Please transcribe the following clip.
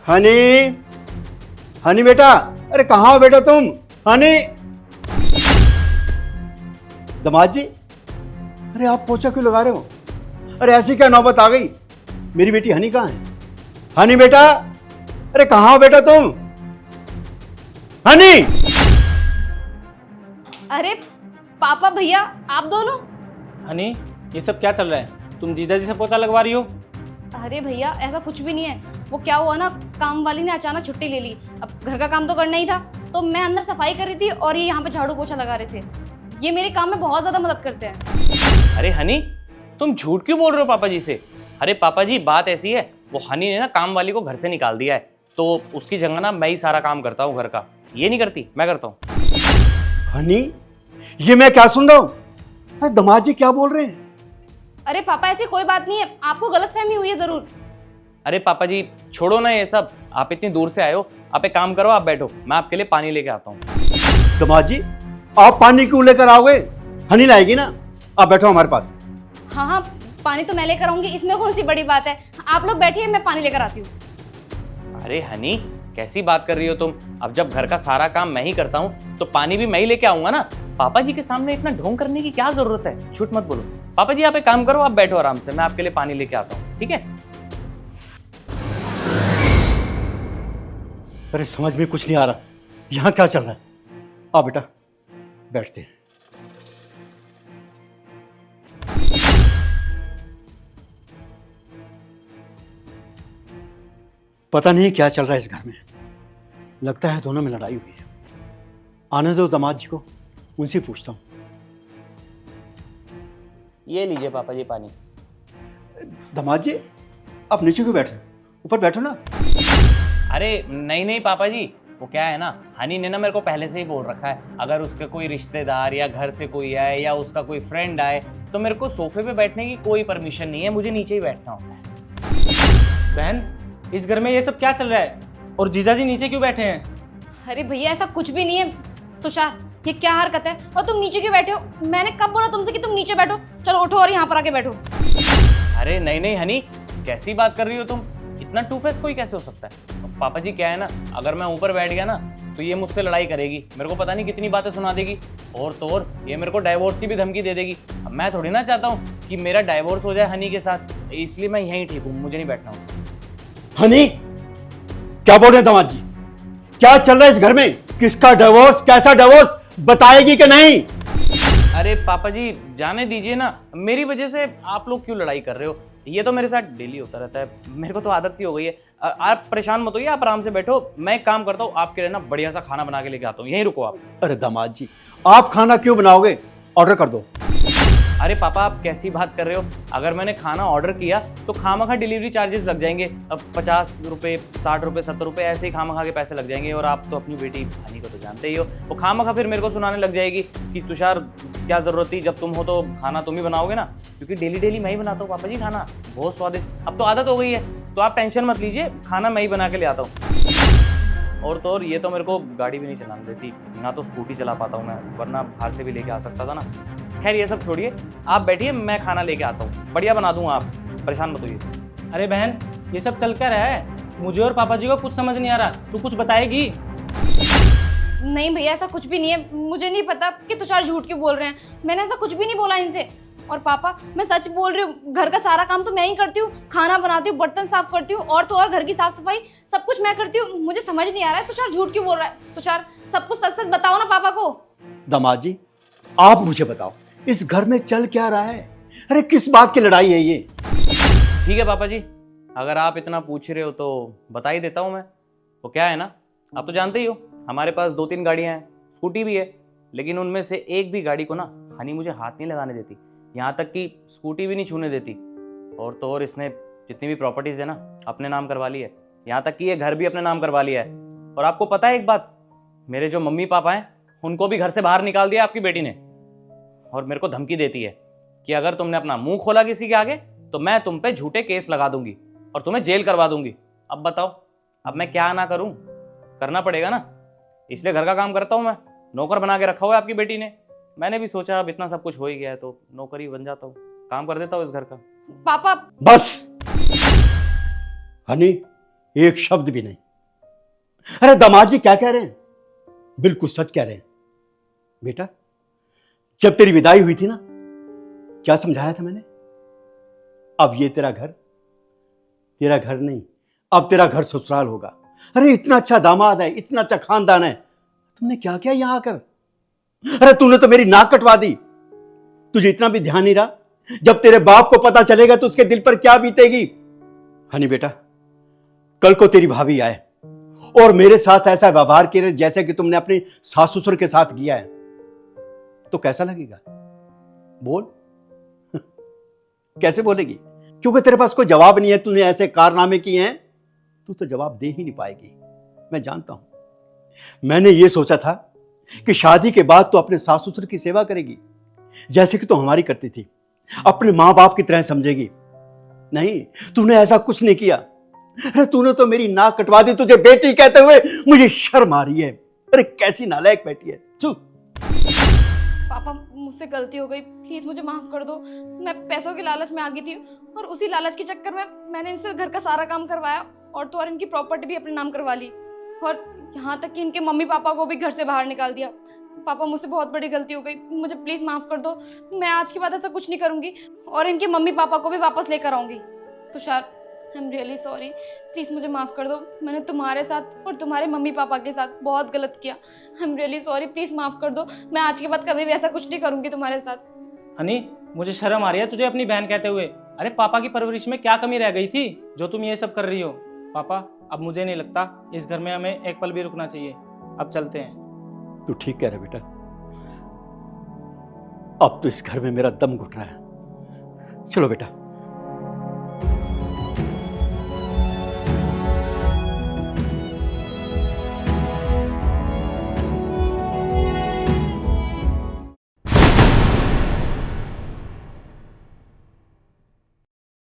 हनी, हनी बेटा, अरे कहाँ हो बेटा तुम? हनी, दामाद जी, अरे आप पोछा क्यों लगा रहे हो? अरे ऐसी क्या नौबत आ गई? मेरी बेटी हनी कहाँ है? हनी बेटा, अरे कहाँ हो बेटा तुम? हनी! अरे पापा भैया आप दोनों? हनी, ये सब क्या चल रहा है? तुम जीजा जी से पोछा लगवा रही हो? अरे भैया ऐसा कुछ भी नहीं है। वो क्या हुआ ना, काम वाली ने अचानक छुट्टी ले ली। अब घर का काम तो करना ही था, तो मैं अंदर सफाई कर रही थी और ये यहाँ पे झाड़ू पोछा लगा रहे थे। ये मेरे काम में बहुत ज्यादा मदद करते हैं। अरे हनी, तुम झूठ क्यों बोल रहे हो पापा जी से? अरे पापा जी, बात ऐसी है, वो हनी ने ना काम वाली को घर से निकाल दिया है, तो उसकी जगह ना मैं ही सारा काम करता हूँ घर का। ये नहीं करती, मैं करता हूँ। हनी, ये मैं क्या सुन रहा हूँ? अरे दामाद जी क्या बोल रहे हैं? अरे पापा ऐसी कोई बात नहीं है, आपको गलतफहमी हुई है जरूर। अरे पापा जी छोड़ो ना ये सब, आप इतनी दूर से आए हो, आप एक काम करो, आप बैठो, मैं आपके लिए पानी लेके आता हूँ। दामाद जी, आप पानी क्यों लेकर आओगे? हनी लाएगी ना, आप बैठो हमारे पास। हाँ हाँ, पानी तो मैं लेकर आऊंगी, इसमें कौन सी बड़ी बात है। आप लोग बैठिए, मैं पानी लेकर आती हूँ। अरे हनी, कैसी बात कर रही हो तुम? अब जब घर का सारा काम मैं ही करता हूँ तो पानी भी मैं ही लेके आऊंगा ना। पापा जी के सामने इतना ढोंग करने की क्या जरूरत है? झूठ मत बोलो। पापा जी आप एक काम करो, आप बैठो आराम से, मैं आपके लिए पानी लेके आता हूँ, ठीक है? अरे समझ में कुछ नहीं आ रहा, यहाँ क्या चल रहा है? आ बेटा, बैठते हैं। पता नहीं क्या चल रहा है इस घर में, लगता है दोनों में लड़ाई हुई है। आने दो दामाद जी को, उनसे पूछता हूँ। ये लीजिए पापा जी पानी। दामाद जी, आप नीचे क्यों बैठ रहे हो? ऊपर बैठो ना। अरे नहीं नहीं पापा जी, वो क्या है ना, हनी ने ना मेरे को पहले से ही बोल रखा है, अगर उसके कोई रिश्तेदार या घर से कोई आए या उसका कोई फ्रेंड आए तो मेरे को सोफे पे बैठने की कोई परमिशन नहीं है, मुझे नीचे ही बैठना होता है। बहन, इस घर में ये सब क्या चल रहा है? और जीजा जी नीचे क्यों बैठे हैं? अरे भैया ऐसा कुछ भी नहीं है। तुषार, ये क्या हरकत है? और तुम नीचे क्यों बैठे हो? मैंने कब बोला तुमसे कि तुम नीचे बैठो? चलो उठो और यहाँ पर आके बैठो। अरे नहीं नहीं हनी, कैसी बात कर रही हो तुम? इतना टू फेस कोई कैसे हो सकता है? पापा जी क्या है ना, अगर मैं ऊपर बैठ गया ना तो ये मुझसे लड़ाई करेगी, मेरे को पता नहीं कितनी बातें सुना देगी, और तो और ये मेरे को डाइवोर्स की भी धमकी दे देगी। अब मैं थोड़ी ना चाहता हूँ कि मेरा डाइवोर्स हो जाए हनी के साथ, इसलिए मैं यहीं ठीक हूँ, मुझे नहीं बैठना हूँ। हनी, क्या बोल रहे हैं दामाद जी? क्या चल रहा है इस घर में? किसका डिवोर्स, कैसा डिवोर्स, बताएगी कि नहीं? अरे पापा जी जाने दीजिए ना, मेरी वजह से आप लोग क्यों लड़ाई कर रहे हो? ये तो मेरे साथ डेली होता रहता है, मेरे को तो आदत सी हो गई है। आप परेशान मत होइए, आप आराम से बैठो, मैं एक काम करता हूँ, आपके लिए ना बढ़िया सा खाना बना के लेके आता हूँ, यहीं रुको आप। अरे दामाद जी, आप खाना क्यों बनाओगे? ऑर्डर कर दो। अरे पापा आप कैसी बात कर रहे हो? अगर मैंने खाना ऑर्डर किया तो खामखा डिलीवरी चार्जेस लग जाएंगे, अब 50 रुपये, 60 रुपये, 70 रुपये ऐसे ही खामखा के पैसे लग जाएंगे, और आप तो अपनी बेटी हनी को तो जानते ही हो, वो खामखा फिर मेरे को सुनाने लग जाएगी कि तुषार क्या जरूरत थी, जब तुम हो तो खाना तुम ही बनाओगे ना, क्योंकि डेली डेली मैं ही बनाता हूँ पापा जी खाना, बहुत स्वादिष्ट, अब तो आदत हो गई है, तो आप टेंशन मत लीजिए, खाना मैं ही बना के ले आता हूँ। और तो और ये तो मेरे को गाड़ी भी नहीं चलाने देती, ना तो स्कूटी चला पाता हूँ मैं, वरना बाहर से भी लेके आ सकता था ना। खैर ये सब छोड़िए, आप बैठिए, मैं खाना लेके आता हूँ, बढ़िया बना दूंगा, आप परेशान मत होइए। अरे बहन, ये सब चल क्या रहा है? मुझे और पापा जी को कुछ समझ नहीं आ रहा, तू कुछ बताएगी? नहीं भैया ऐसा कुछ भी नहीं है, मुझे नहीं पता कि तुषार झूठ क्यों बोल रहे हैं। मैंने ऐसा कुछ भी नहीं बोला इनसे। और पापा मैं सच बोल रही हूँ, घर का सारा काम तो मैं ही करती हूँ, खाना बनाती हूँ, बर्तन साफ करती हूँ, और तो और घर की साफ सफाई सब कुछ मैं करती हूँ। मुझे समझ नहीं आ रहा है तुषार झूठ क्यों बोल रहा है। तुषार सब कुछ सच सच बताओ ना पापा को। दामाद जी, आप मुझे बताओ, इस घर में चल क्या रहा है? अरे किस बात की लड़ाई है ये? ठीक है पापा जी, अगर आप इतना पूछ रहे हो तो बता ही देता हूँ मैं। तो क्या है ना, आप तो जानते ही हो हमारे पास 2-3 गाड़ियाँ हैं, स्कूटी भी है, लेकिन उनमें से एक भी गाड़ी को ना हनी मुझे हाथ नहीं लगाने देती, यहाँ तक कि स्कूटी भी नहीं छूने देती। और तो और इसने जितनी भी प्रॉपर्टीज़ है ना अपने नाम करवा ली है, यहाँ तक कि ये घर भी अपने नाम करवा लिया है। और आपको पता है एक बात, मेरे जो मम्मी पापा हैं उनको भी घर से बाहर निकाल दिया आपकी बेटी ने, और मेरे को धमकी देती है कि अगर तुमने अपना मुंह खोला किसी के आगे तो मैं तुम पे झूठे केस लगा दूंगी और तुम्हें जेल करवा दूंगी। अब बताओ, अब मैं क्या ना करूं? करना पड़ेगा ना, इसलिए घर का काम करता हूं मैं, नौकर बना के रखा हुआ है आपकी बेटी ने। मैंने भी सोचा अब इतना सब कुछ हो ही गया है तो नौकर ही बन जाता हूँ, काम कर देता हूँ इस घर का। पापा बस हनी, एक शब्द भी नहीं। अरे दामाद जी क्या कह रहे हैं, बिल्कुल सच कह रहे हैं। बेटा, जब तेरी विदाई हुई थी ना, क्या समझाया था मैंने? अब ये तेरा घर नहीं, अब तेरा घर ससुराल होगा। अरे इतना अच्छा दामाद है, इतना अच्छा खानदान है, तुमने क्या किया यहां आकर? अरे तूने तो मेरी नाक कटवा दी। तुझे इतना भी ध्यान नहीं रहा, जब तेरे बाप को पता चलेगा तो उसके दिल पर क्या बीतेगी। हनी बेटा, कल को तेरी भाभी आए और मेरे साथ ऐसा व्यवहार करे जैसे कि तुमने अपने सास ससुर के साथ किया है, तो कैसा लगेगा? बोल। कैसे बोलेगी? क्योंकि तेरे पास कोई जवाब नहीं है। तूने ऐसे कारनामे किए हैं, तू तो जवाब दे ही नहीं पाएगी, मैं जानता हूं। मैंने ये सोचा था कि शादी के बाद तो अपने सास ससुर की सेवा करेगी, जैसे कि तू हमारी करती थी, अपने मां बाप की तरह समझेगी। नहीं, तूने ऐसा कुछ नहीं किया। अरे तूने तो मेरी नाक कटवा दी। तुझे बेटी कहते हुए मुझे शर्म आ रही है। अरे कैसी नालायक बेटी है। चुप। पापा, मुझसे गलती हो गई, प्लीज मुझे माफ कर दो। मैं पैसों के लालच में आ गई थी और उसी लालच के चक्कर में मैंने इनसे घर का सारा काम करवाया और तो और इनकी प्रॉपर्टी भी अपने नाम करवा ली और यहाँ तक कि इनके मम्मी पापा को भी घर से बाहर निकाल दिया। पापा, मुझसे बहुत बड़ी गलती हो गई, मुझे प्लीज माफ कर दो। मैं आज के बाद ऐसा कुछ नहीं करूंगी और इनके मम्मी पापा को भी वापस लेकर आऊंगी। Tushar, I am really sorry, please मुझे माफ कर दो। मैंने तुम्हारे साथ और तुम्हारे मम्मी पापा के साथ बहुत गलत किया। I am really sorry, please माफ कर दो। मैं आज के बाद कभी भी ऐसा कुछ नहीं करूंगी तुम्हारे साथ। हनी, मुझे शर्म आ रही है तुझे अपनी बहन कहते हुए। अरे पापा की परवरिश में क्या कमी रह गई थी जो तुम ये सब कर रही हो? पापा, अब मुझे नहीं लगता इस घर में हमें एक पल भी रुकना चाहिए। अब चलते हैं। तू ठीक कह रहा बेटा, अब तो इस घर में मेरा दम घुट रहा है। चलो बेटा।